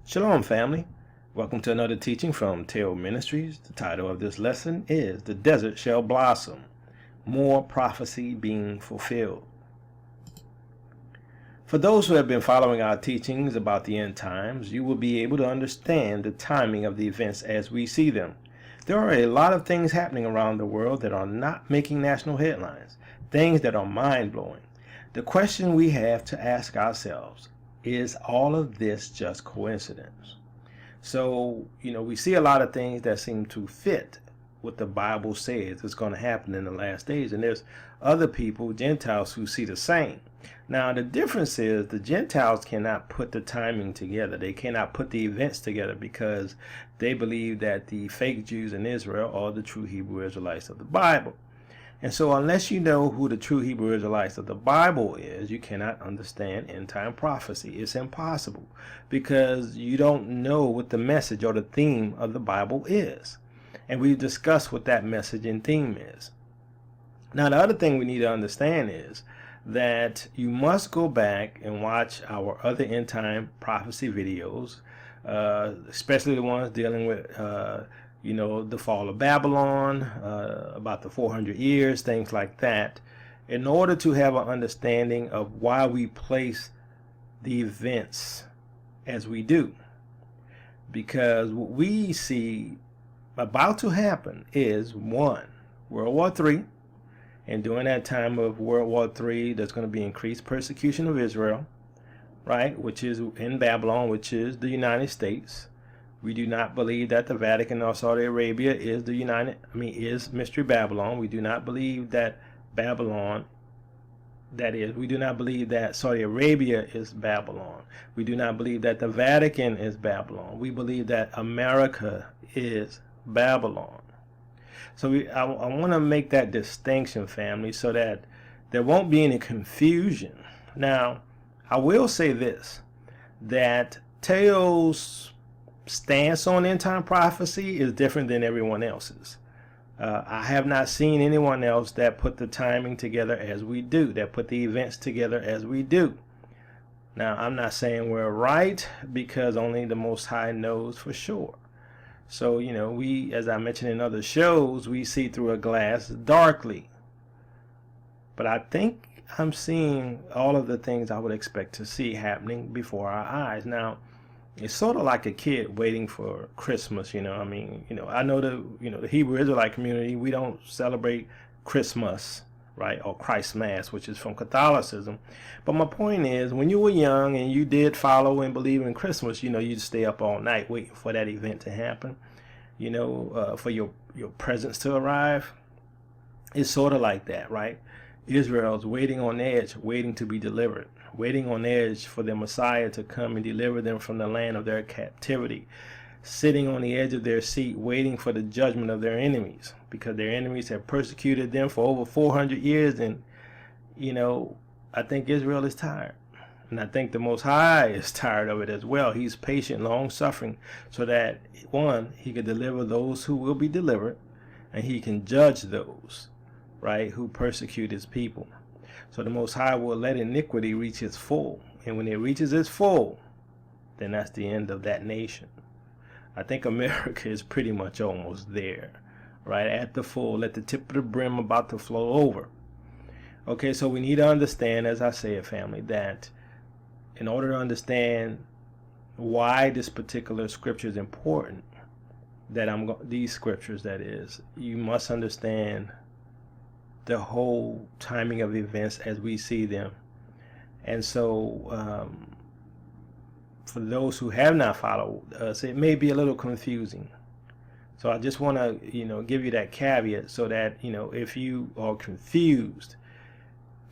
Shalom, family. Welcome to another teaching from Teo Ministries. The title of this lesson is The Desert Shall Blossom, More Prophecy Being Fulfilled. For those who have been following our teachings about the end times, you will be able to understand the timing of the events as we see them. There are a lot of things happening around the world that are not making national headlines, things that are mind-blowing. The question we have to ask ourselves, is all of this just coincidence? So, we see a lot of things that seem to fit what the Bible says is going to happen in the last days. And there's other people, Gentiles, who see the same. Now, the difference is the Gentiles cannot put the timing together. They cannot put the events together because they believe that the fake Jews in Israel are the true Hebrew Israelites of the Bible. And so unless you know who the true Hebrew Israelites of the Bible is, you cannot understand end-time prophecy. It's impossible because you don't know what the message or the theme of the Bible is. And we've discussed what that message and theme is. Now, the other thing we need to understand is that you must go back and watch our other end-time prophecy videos, especially the ones dealing with the fall of Babylon, about the 400 years, things like that, in order to have an understanding of why we place the events as we do. Because what we see about to happen is, one, World War III, and during that time of World War III, there's going to be increased persecution of Israel, right, which is in Babylon, which is the United States. We do not believe that the Vatican or Saudi Arabia is is Mystery Babylon. We do not believe that we do not believe that Saudi Arabia is Babylon. We do not believe that the Vatican is Babylon. We believe that America is Babylon. So I want to make that distinction, family, so that there won't be any confusion. Now, I will say this, that Teo's stance on end-time prophecy is different than everyone else's. I have not seen anyone else that put the timing together as we do, that put the events together as we do. Now, I'm not saying we're right because only the Most High knows for sure. So, we, as I mentioned in other shows, we see through a glass darkly. But I think I'm seeing all of the things I would expect to see happening before our eyes. Now, it's sort of like a kid waiting for Christmas, I know the Hebrew Israelite community, we don't celebrate Christmas, right, or Christmas, which is from Catholicism. But my point is, when you were young and you did follow and believe in Christmas, you'd stay up all night waiting for that event to happen, for your presents to arrive. It's sort of like that, right? Israel's waiting on edge, waiting to be delivered, waiting on edge for their Messiah to come and deliver them from the land of their captivity, sitting on the edge of their seat, waiting for the judgment of their enemies, because their enemies have persecuted them for over 400 years. And, I think Israel is tired. And I think the Most High is tired of it as well. He's patient, long-suffering, so that, one, he can deliver those who will be delivered, and he can judge those, right, who persecute his people. So the Most High will let iniquity reach its full. And when it reaches its full, then that's the end of that nation. I think America is pretty much almost there, right, at the full, at the tip of the brim, about to flow over. Okay, so we need to understand, as I say, family, that in order to understand why this particular scripture is important, these scriptures, that is, you must understand the whole timing of events as we see them. And so for those who have not followed us, it may be a little confusing. So I just want to give you that caveat, so that if you are confused,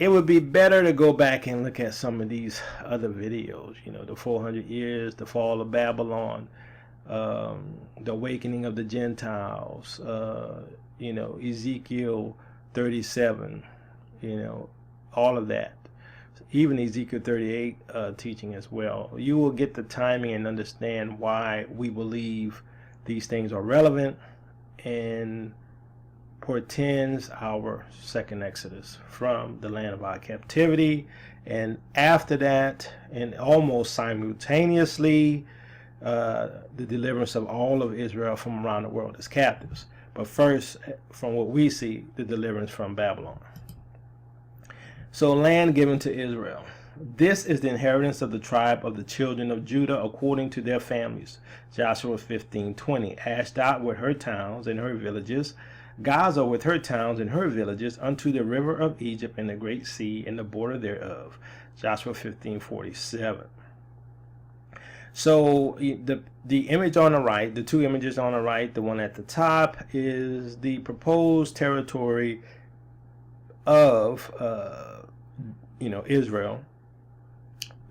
it would be better to go back and look at some of these other videos, the 400 years, the fall of Babylon, the awakening of the Gentiles, Ezekiel 37, all of that, even Ezekiel 38 teaching as well. You will get the timing and understand why we believe these things are relevant and portends our second Exodus from the land of our captivity. And after that, and almost simultaneously, the deliverance of all of Israel from around the world as captives. But first, from what we see, the deliverance from Babylon. So land given to Israel. This is the inheritance of the tribe of the children of Judah according to their families. Joshua 15:20. Ashdod with her towns and her villages, Gaza with her towns and her villages, unto the river of Egypt and the great sea and the border thereof. Joshua 15:47. So the image on the right, the two images on the right, the one at the top is the proposed territory of Israel,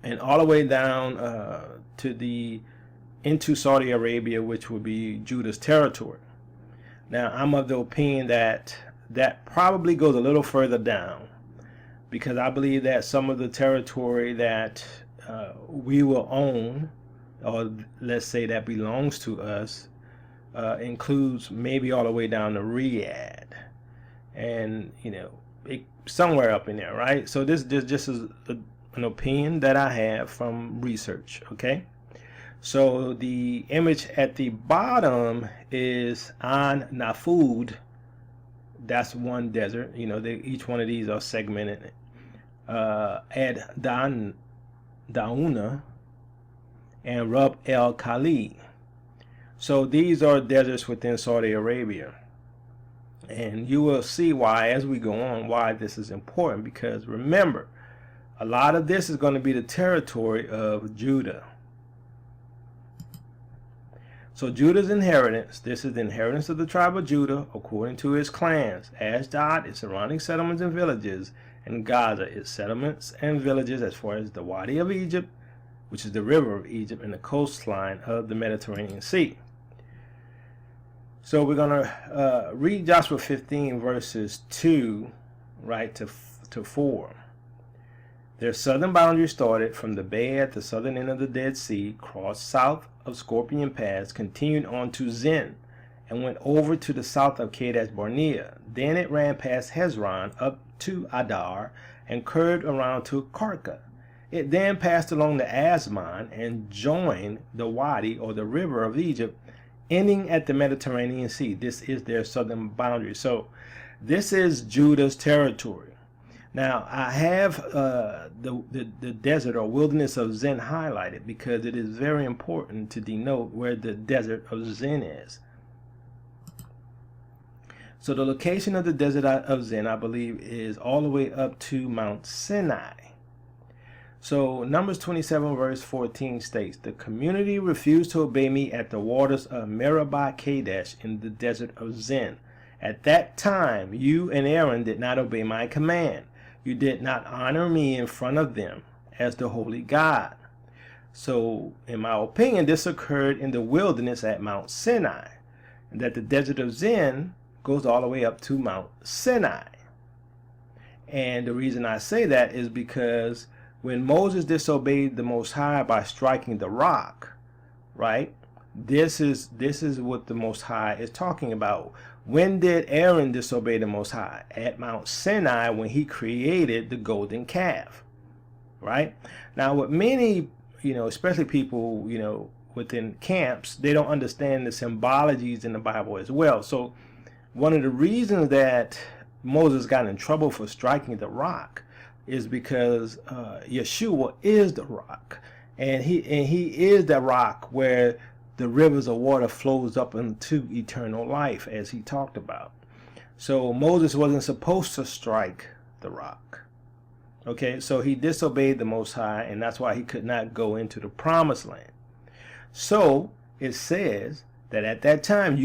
and all the way down into Saudi Arabia, which would be Judah's territory. Now, I'm of the opinion that probably goes a little further down, because I believe that some of the territory that we will own, or let's say that belongs to us, includes maybe all the way down to Riyadh, and somewhere up in there, right? So this just is an opinion that I have from research. Okay, so the image at the bottom is An Nafud. That's one desert. Each one of these are segmented. Ad Dauna and Rub el Khali. So these are deserts within Saudi Arabia. And you will see why, as we go on, why this is important. Because remember, a lot of this is going to be the territory of Judah. So Judah's inheritance, this is the inheritance of the tribe of Judah according to its clans. Ashdod, its surrounding settlements and villages, and Gaza, its settlements and villages as far as the Wadi of Egypt, which is the river of Egypt, and the coastline of the Mediterranean Sea. So we're going to read Joshua 15 verses 2 right to 4. Their southern boundary started from the bay at the southern end of the Dead Sea, crossed south of Scorpion Pass, continued on to Zin, and went over to the south of Kadesh Barnea. Then it ran past Hezron up to Adar and curved around to Karka. It then passed along the Asman and joined the Wadi, or the river of Egypt, ending at the Mediterranean Sea. This is their southern boundary. So this is Judah's territory. Now, I have the desert or wilderness of Zin highlighted because it is very important to denote where the desert of Zin is. So the location of the desert of Zin, I believe, is all the way up to Mount Sinai. So Numbers 27 verse 14 states, the community refused to obey me at the waters of Meribah Kadesh in the desert of Zin. At that time, you and Aaron did not obey my command. You did not honor me in front of them as the holy God. So, in my opinion, this occurred in the wilderness at Mount Sinai, and that the desert of Zin goes all the way up to Mount Sinai. And the reason I say that is because when Moses disobeyed the Most High by striking the rock, right? This is what the Most High is talking about. When did Aaron disobey the Most High? At Mount Sinai, when he created the golden calf, right? Now, what many, especially people, within camps, they don't understand the symbologies in the Bible as well. So one of the reasons that Moses got in trouble for striking the rock is because Yeshua is the rock, and he is the rock where the rivers of water flows up into eternal life, as he talked about. So Moses wasn't supposed to strike the rock. Okay, so he disobeyed the Most High, and that's why he could not go into the promised land. So it says that at that time,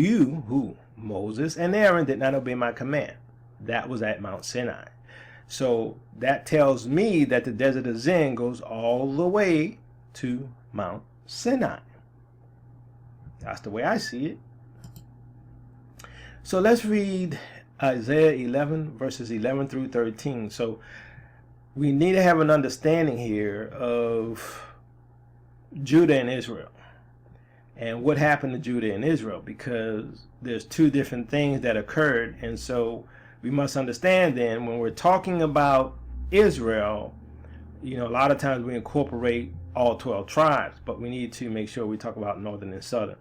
Moses and Aaron, did not obey my command. That was at Mount Sinai. So that tells me that the desert of Zin goes all the way to Mount Sinai. That's the way I see it. So let's read Isaiah 11 verses 11 through 13. So we need to have an understanding here of Judah and Israel and what happened to Judah and Israel, because there's two different things that occurred. And so we must understand then, when we're talking about Israel, a lot of times we incorporate all 12 tribes, but we need to make sure we talk about northern and southern.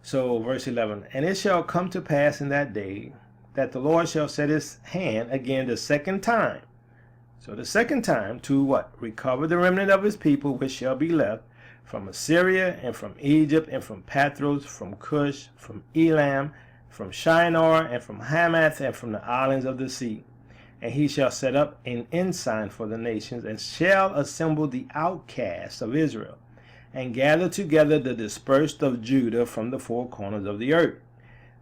So verse 11, and it shall come to pass in that day that the Lord shall set his hand again the second time. So the second time to what? Recover the remnant of his people which shall be left from Assyria and from Egypt and from Pathros, from Cush, from Elam, from Shinar and from Hamath and from the islands of the sea. And he shall set up an ensign for the nations, and shall assemble the outcasts of Israel, and gather together the dispersed of Judah from the four corners of the earth.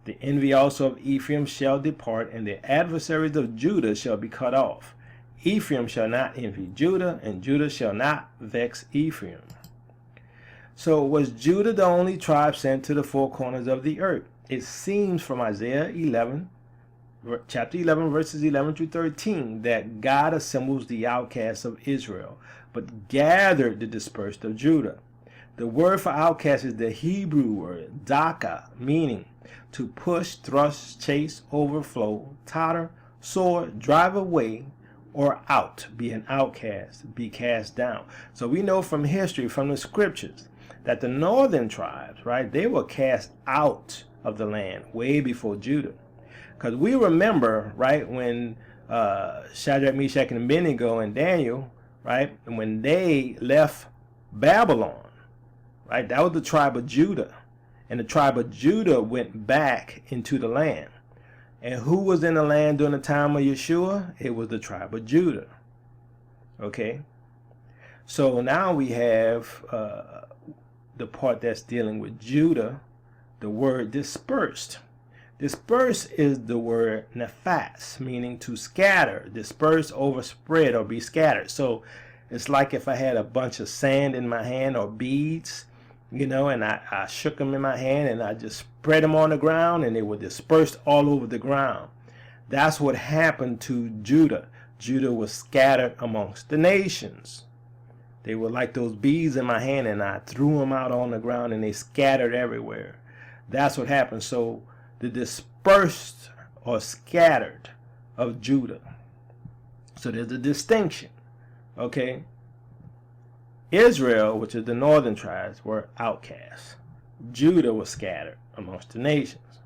The envy also of Ephraim shall depart, and the adversaries of Judah shall be cut off. Ephraim shall not envy Judah, and Judah shall not vex Ephraim. So was Judah the only tribe sent to the four corners of the earth? It seems from Isaiah 11, chapter 11, verses 11 through 13, that God assembles the outcasts of Israel, but gathered the dispersed of Judah. The word for outcast is the Hebrew word daka, meaning to push, thrust, chase, overflow, totter, soar, drive away, or out, be an outcast, be cast down. So we know from history, from the scriptures, that the northern tribes, right, they were cast out of the land way before Judah. Because we remember, right, when Shadrach, Meshach, and Abednego and Daniel, right, and when they left Babylon, right, that was the tribe of Judah. And the tribe of Judah went back into the land. And who was in the land during the time of Yeshua? It was the tribe of Judah. Okay? So now we have the part that's dealing with Judah, the word dispersed. Disperse is the word nefas, meaning to scatter, disperse, overspread, or be scattered. So it's like if I had a bunch of sand in my hand or beads, you know, and I shook them in my hand and I just spread them on the ground and they were dispersed all over the ground. That's what happened to Judah. Judah was scattered amongst the nations. They were like those beads in my hand and I threw them out on the ground and they scattered everywhere. That's what happened. So the dispersed or scattered of Judah. So there's a distinction. Okay? Israel, which is the northern tribes, were outcasts. Judah was scattered amongst the nations.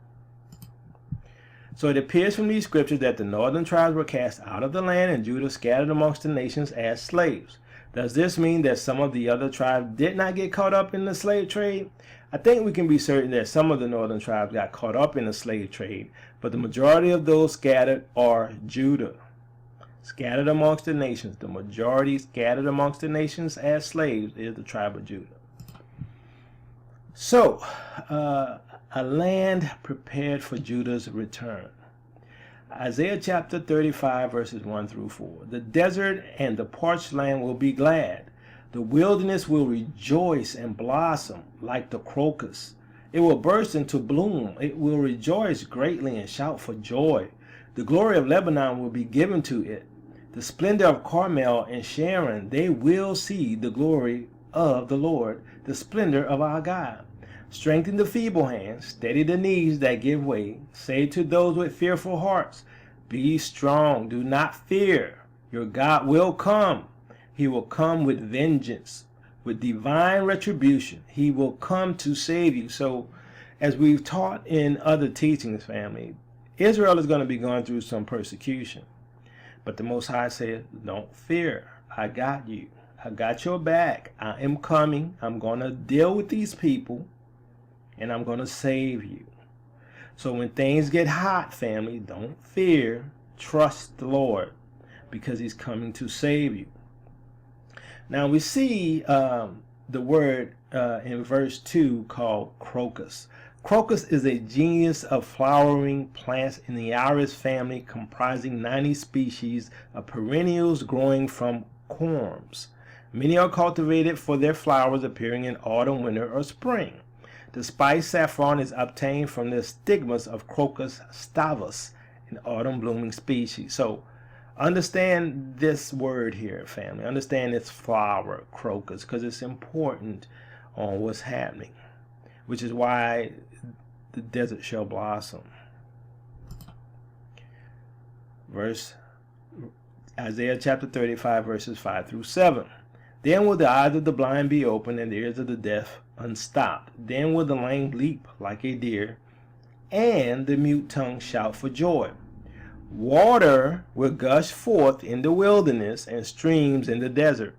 So it appears from these scriptures that the northern tribes were cast out of the land and Judah scattered amongst the nations as slaves. Does this mean that some of the other tribes did not get caught up in the slave trade? I think we can be certain that some of the northern tribes got caught up in the slave trade, but the majority of those scattered are Judah. Scattered amongst the nations, the majority scattered amongst the nations as slaves is the tribe of Judah. So, a land prepared for Judah's return. Isaiah chapter 35 verses 1 through 4. The desert and the parched land will be glad. The wilderness will rejoice and blossom like the crocus. It will burst into bloom. It will rejoice greatly and shout for joy. The glory of Lebanon will be given to it. The splendor of Carmel and Sharon, they will see the glory of the Lord, the splendor of our God. Strengthen the feeble hands, steady the knees that give way. Say to those with fearful hearts, be strong, do not fear. Your God will come. He will come with vengeance, with divine retribution. He will come to save you. So, as we've taught in other teachings, family, Israel is going to be going through some persecution. But the Most High says, don't fear. I got you. I got your back. I am coming. I'm going to deal with these people. And I'm going to save you. So when things get hot, family, don't fear. Trust the Lord. Because he's coming to save you. Now we see the word in verse 2 called crocus. Crocus is a genus of flowering plants in the iris family comprising 90 species of perennials growing from corms. Many are cultivated for their flowers appearing in autumn, winter, or spring. The spice saffron is obtained from the stigmas of Crocus stavus, an autumn blooming species. So understand this word here, family. Understand this flower, crocus, because it's important on what's happening, which is why the desert shall blossom. Isaiah chapter 35, verses 5 through 7. Then will the eyes of the blind be opened, and the ears of the deaf unstopped. Then will the lame leap like a deer, and the mute tongue shout for joy. Water will gush forth in the wilderness, and streams in the desert.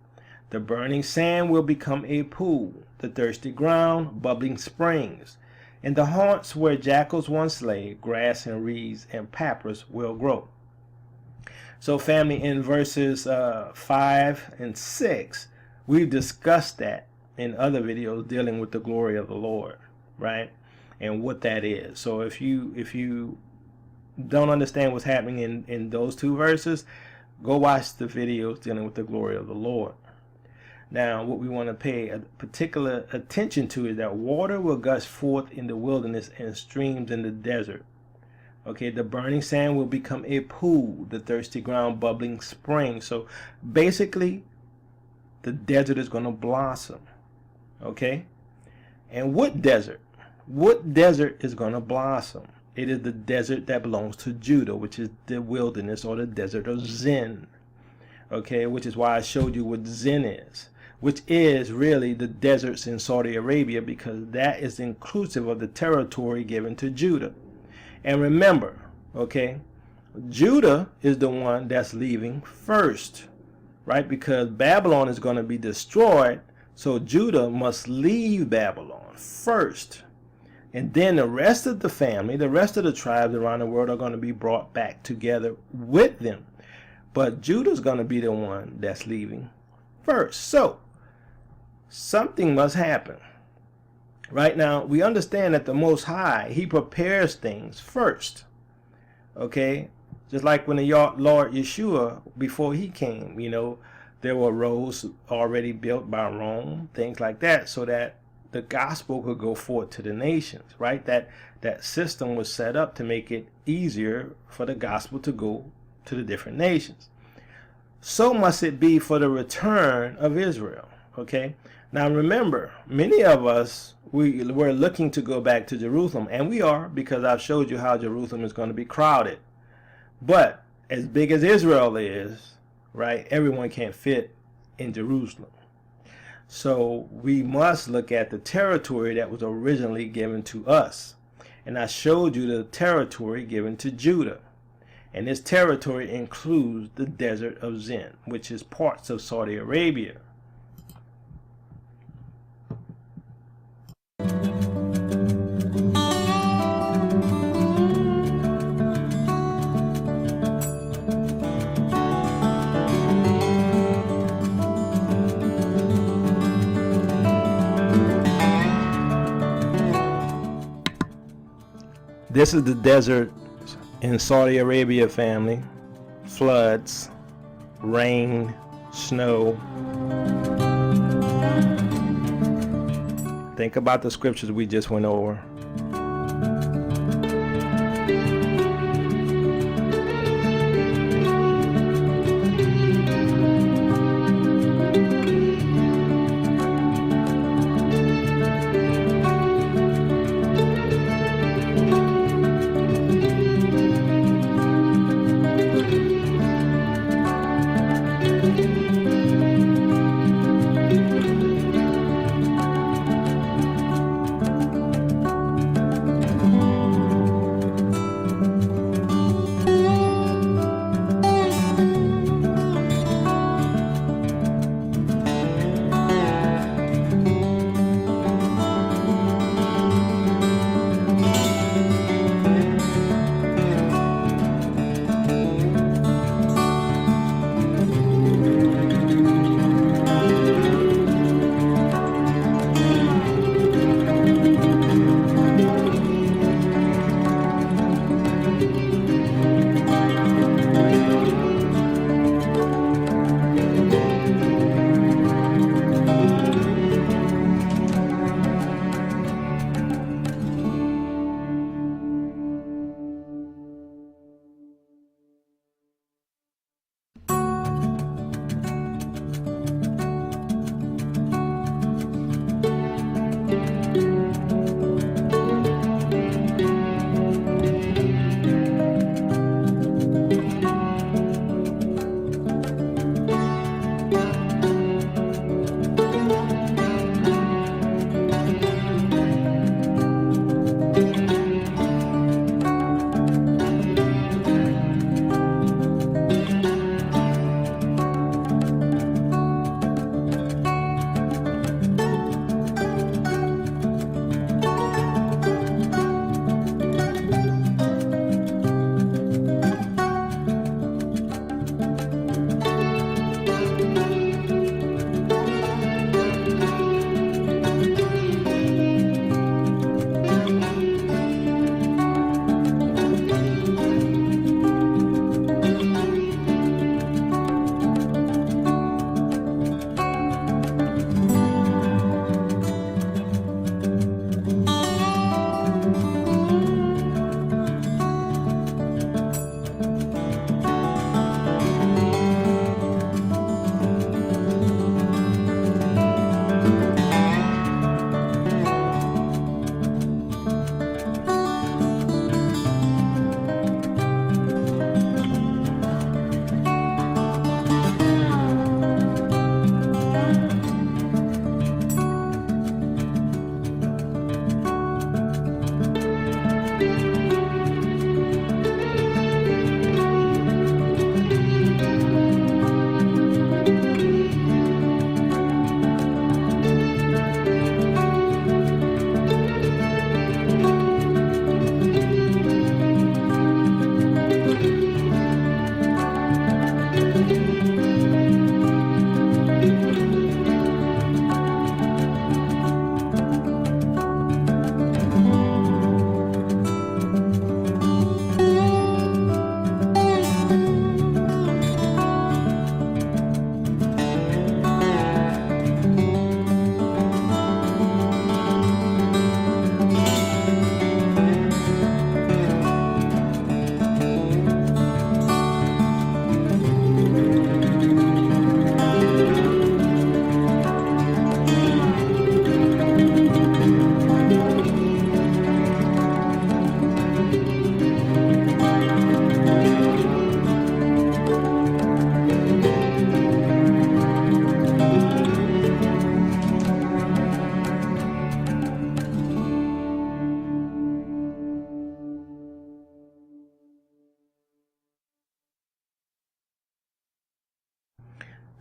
The burning sand will become a pool, the thirsty ground, bubbling springs. In the haunts where jackals once lay, grass and reeds and papyrus will grow. So family, in verses 5 and 6, we've discussed that in other videos dealing with the glory of the Lord, right? And what that is. So if you don't understand what's happening in those two verses, go watch the videos dealing with the glory of the Lord. Now, what we want to pay a particular attention to is that water will gush forth in the wilderness and streams in the desert. Okay, the burning sand will become a pool, the thirsty ground bubbling spring. So basically, the desert is going to blossom. Okay, and what desert? What desert is going to blossom? It is the desert that belongs to Judah, which is the wilderness or the Desert of Zin. Okay, which is why I showed you what Zin is, which is really the deserts in Saudi Arabia, because that is inclusive of the territory given to Judah. And remember, okay, Judah is the one that's leaving first, right? Because Babylon is going to be destroyed, so Judah must leave Babylon first. And then the rest of the family, the rest of the tribes around the world are going to be brought back together with them. But Judah's going to be the one that's leaving first. So something must happen. Right now, we understand that the Most High, He prepares things first. Okay? Just like when the Lord Yeshua, before He came, there were roads already built by Rome, things like that, so that the gospel could go forth to the nations, right? That system was set up to make it easier for the gospel to go to the different nations. So must it be for the return of Israel, okay? Now remember, many of us, we're looking to go back to Jerusalem, and we are, because I've showed you how Jerusalem is going to be crowded. But as big as Israel is, right, everyone can't fit in Jerusalem. So we must look at the territory that was originally given to us. And I showed you the territory given to Judah. And this territory includes the Desert of Zin, which is parts of Saudi Arabia. This is the desert in Saudi Arabia, family. Floods, rain, snow. Think about the scriptures we just went over.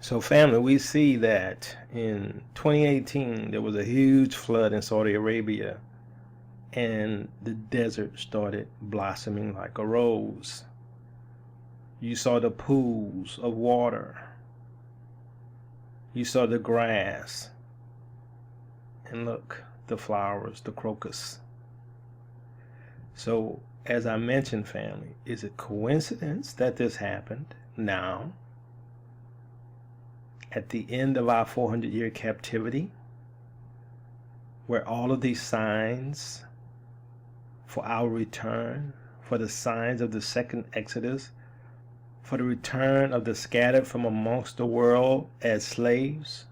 So family, we see that in 2018 there was a huge flood in Saudi Arabia and the desert started blossoming like a rose. You saw the pools of water. You saw the grass. And look, the flowers, the crocus. So, as I mentioned, family, is it coincidence that this happened now, at the end of our 400-year captivity, where all of these signs for our return, for the signs of the second Exodus, for the return of the scattered from amongst the world as slaves,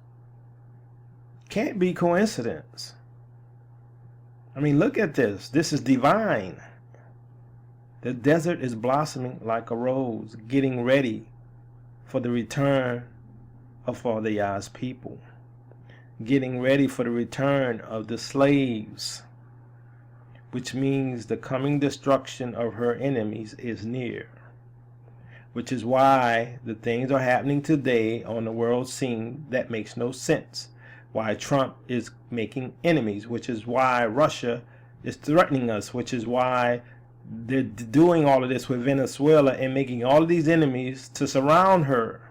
can't be coincidence. I mean, look at this. This is divine. The desert is blossoming like a rose, getting ready for the return of Father Yah's people, getting ready for the return of the slaves, which means the coming destruction of her enemies is near. Which is why the things are happening today on the world scene that makes no sense. Why Trump is making enemies, which is why Russia is threatening us, which is why they're doing all of this with Venezuela and making all of these enemies to surround her.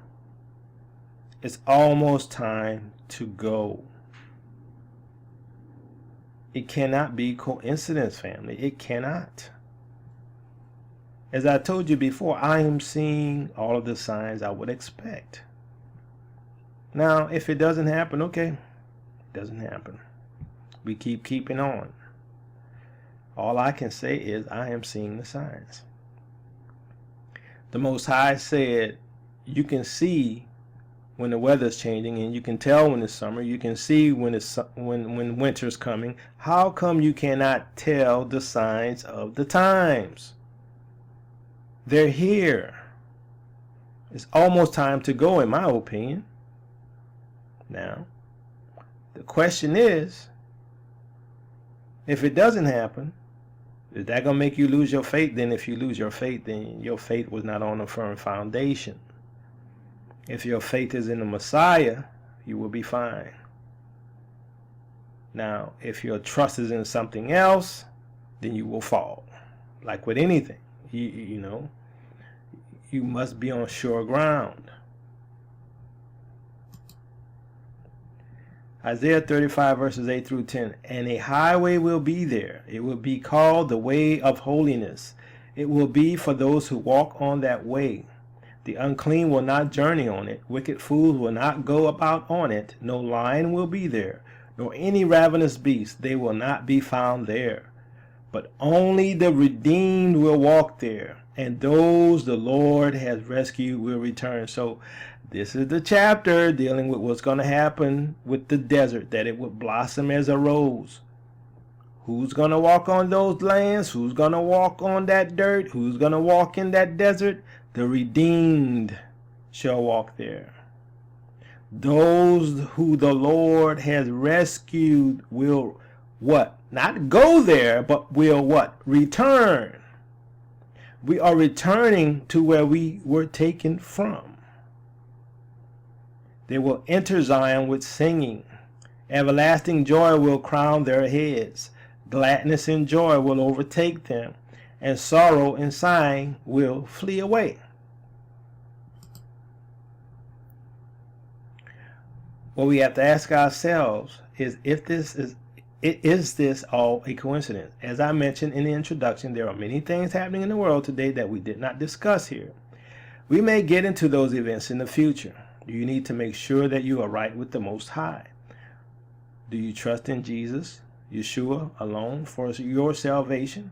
It's almost time to go. It cannot be coincidence, family. It cannot. As I told you before, I am seeing all of the signs I would expect. Now, if it doesn't happen, okay, it doesn't happen. We keeping on. All I can say is I am seeing the signs. The Most High said, you can see when the weather's changing, and you can tell when it's summer. You can see when it's when winter's coming. How come you cannot tell the signs of the times? They're here. It's almost time to go, in my opinion. Now, the question is, if it doesn't happen, is that going to make you lose your faith? Then if you lose your faith, then your faith was not on a firm foundation. If your faith is in the Messiah, you will be fine. Now, if your trust is in something else, then you will fall. Like with anything, you know, you must be on sure ground. Isaiah 35 verses 8 through 10. And a highway will be there. It will be called the way of holiness. It will be for those who walk on that way. The unclean will not journey on it. Wicked fools will not go about on it. No lion will be there, nor any ravenous beast. They will not be found there. But only the redeemed will walk there, and those the Lord has rescued will return. So this is the chapter dealing with what's going to happen with the desert, that it would blossom as a rose. Who's going to walk on those lands? Who's going to walk on that dirt? Who's going to walk in that desert? The redeemed shall walk there. Those who the Lord has rescued will what? Not go there, but will what? Return. We are returning to where we were taken from. They will enter Zion with singing. Everlasting joy will crown their heads. Gladness and joy will overtake them, and sorrow and sighing will flee away. What we have to ask ourselves is is this all a coincidence? As I mentioned in the introduction, there are many things happening in the world today that we did not discuss here. We may get into those events in the future. You need to make sure that you are right with the Most High. Do you trust in Jesus, Yeshua alone for your salvation?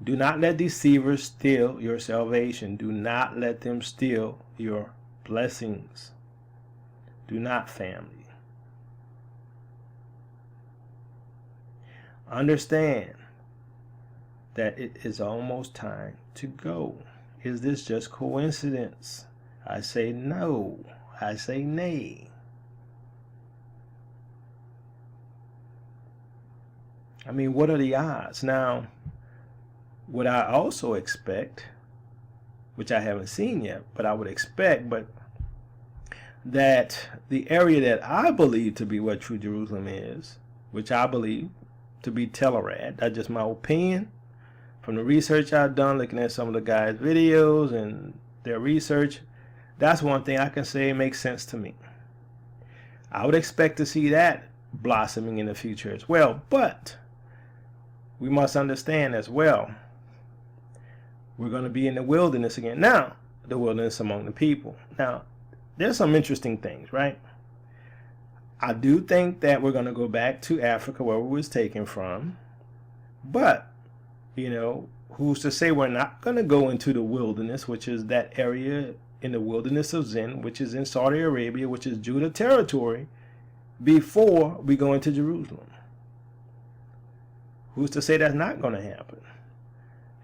Do not let deceivers steal your salvation. Do not let them steal your blessings. Do not, family. Understand that it is almost time to go. Is this just coincidence? I say no. I say nay. I mean, what are the odds? Now, what I also expect, which I haven't seen yet, but I would expect, but that the area that I believe to be where true Jerusalem is, which I believe to be Telerad, that's just my opinion from the research I've done, looking at some of the guys' videos and their research. That's one thing I can say makes sense to me. I would expect to see that blossoming in the future as well, but we must understand as well, we're going to be in the wilderness again. Now, the wilderness among the people. Now, there's some interesting things, right? I do think that we're going to go back to Africa where we was taken from, but, you know, who's to say we're not going to go into the wilderness, which is that area in the wilderness of Zin, which is in Saudi Arabia, which is Judah territory, before we go into Jerusalem? Who's to say that's not going to happen?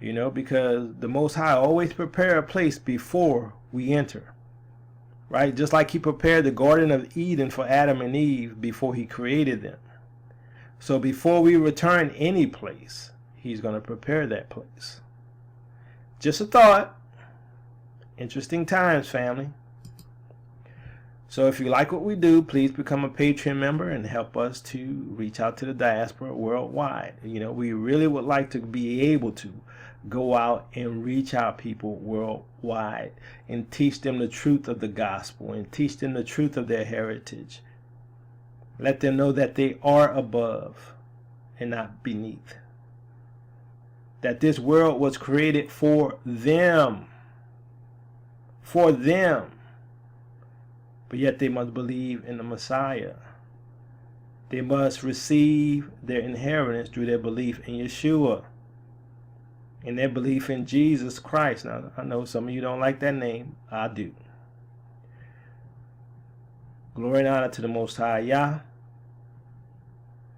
You know, because the Most High always prepare a place before we enter, right? Just like he prepared the Garden of Eden for Adam and Eve before he created them. So before we return any place, he's going to prepare that place. Just a thought. Interesting times, family. So if you like what we do, please become a Patreon member and help us to reach out to the diaspora worldwide. You know, we really would like to be able to go out and reach out people worldwide and teach them the truth of the gospel and teach them the truth of their heritage. Let them know that they are above and not beneath. That this world was created for them. For them. But yet they must believe in the Messiah. They must receive their inheritance through their belief in Yeshua. And their belief in Jesus Christ. Now, I know some of you don't like that name. I do. Glory and honor to the Most High Yah.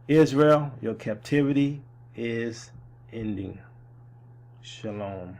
Israel, your captivity is ending. Shalom.